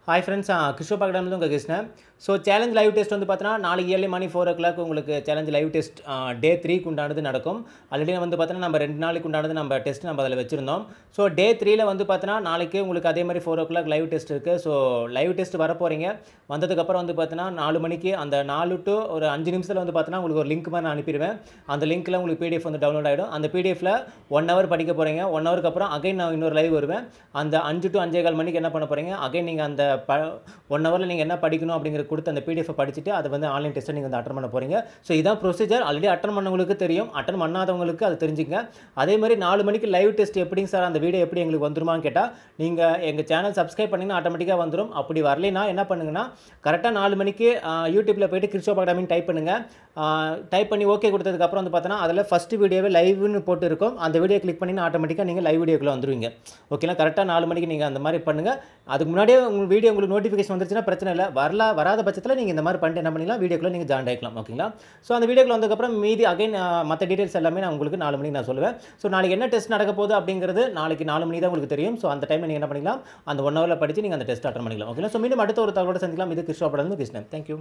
Hi friends, Kishore Pagdam உங்க Krishnan. So challenge live test வந்து பார்த்தீங்கன்னா நாளைக்கு ஏர்லி மார்னிங் 4 o'clock உங்களுக்கு சேலஞ்ச் லைவ் டெஸ்ட் டே 3க்கு உண்டானது நடக்கும். ஆல்ரெடி வந்து பார்த்தீங்கன்னா நம்ம 2 நாளைக்கு உண்டானது நம்ம டெஸ்ட் நம்ம அதில் வச்சுருந்தோம். ஸோ டே 3ல வந்து பார்த்தீங்கன்னா நாளைக்கு உங்களுக்கு அதே மாதிரி 4 o'clock லைவ் டெஸ்ட் இருக்குது. ஸோ லைவ் டெஸ்ட் வர போகிறீங்க. வந்ததுக்கப்புறம் வந்து பார்த்தீங்கன்னா 4 மணிக்கு அந்த 4 to ஒரு 5 நிமிஷத்தில் வந்து பார்த்தீங்கன்னா உங்களுக்கு ஒரு லிங்க் மாதிரி நான் அனுப்பிடுவேன். அந்த லிங்க்கில் உங்களுக்கு பிடிஎஃப் வந்து டவுன்லோட் ஆகிடும். அந்த பிடிஎஃப்ல 1 hour படிக்க போகிறீங்க. 1 ஹவருக்கு அப்புறம் அகைன் நான் இன்னொரு லைவ் வருவேன். அந்த 5 to 5:15 மணிக்கு என்ன பண்ண போகிறீங்க, அகைன் நீங்கள் அந்த 1 ஹவரில் நீங்கள் என்ன படிக்கணும் அப்படிங்கிற கொடுத்து அந்த பிடிஎஃப் படிச்சுட்டு அதை வந்து ஆன்லைன் டெஸ்ட்டை நீங்கள் வந்து அட்டன் பண்ண போகிறீங்க. ஸோ இதான் ப்ரொசீஜர். ஆல்ரெடி அட்டன் பண்ணவங்களுக்கு தெரியும், அட்டன் பண்ணாதவங்களுக்கு அது தெரிஞ்சுங்க. அதே மாதிரி 4 மணிக்கு லைவ் டெஸ்ட் எப்படிங்க சார், அந்த வீடியோ எப்படி எங்களுக்கு வந்துருமான்னு கேட்டால், நீங்கள் எங்கள் சேனல் சப்ஸ்கிரைப் பண்ணிங்கன்னா ஆட்டோமேட்டிக்காக வந்துடும். அப்படி வரலைன்னா என்ன பண்ணுங்கன்னா, கரெக்டாக 4 மணிக்கு யூடியூப்பில் போய்ட்டு கிறிஸ்டோப் அகாடமின்னு டைப் பண்ணுங்கள். டைப் பண்ணி ஓகே கொடுத்ததுக்கப்புறம் வந்து பார்த்தோன்னா அதில் ஃபஸ்ட்டு வீடியோவே லைவ்னு போட்டு இருக்கும். அந்த வீடியோ கிளிக் பண்ணி ஆட்டோமேட்டிக்காக நீங்கள் லைவ் வீடியோக்குள்ளே வந்துடுவீங்க. ஓகேங்களா? கரெக்டாக 4 மணிக்கு நீங்கள் அந்த மாதிரி பண்ணுங்கள். அதுக்கு முன்னாடியே உங்கள் வீடியோ உங்களுக்கு நோட்டிஃபிகேஷன் வந்துருச்சுன்னா பிரச்சனை இல்லை. வராத பட்சத்தில் நீங்கள் இந்த மாதிரி பண்ணிட்டு என்ன பண்ணிக்கலாம், வீடியோக்குள்ளே நீங்கள் ஜாயின் ஆகிக்கலாம். ஓகேங்களா? ஸோ அந்த வீடியோக்குள்ள வந்ததுக்கப்புறம் மீதி அகைன் மற்ற டீட்டெயில்ஸ் எல்லாமே நான் உங்களுக்கு 4 மணிக்கு நான் சொல்லுவேன். ஸோ நாளைக்கு என்ன டெஸ்ட் நடக்க போகுது அப்படிங்கிறது நாளைக்கு 4 மணிக்கு தான் உங்களுக்கு தெரியும். ஸோ அந்த டைமில் நீங்கள் என்ன பண்ணிக்கலாம், அந்த 1 ஹவரில் படித்து நீங்கள் அந்த டெஸ்ட் அட்டன் பண்ணிக்கலாம். ஓகேங்களா? ஸோ மீண்டும் அடுத்த ஒரு தகவலோடு சந்திக்கலாம். இது கிறிஸ்டோப் அகாடமி கிருஷ்ணன். தேங்க்யூ.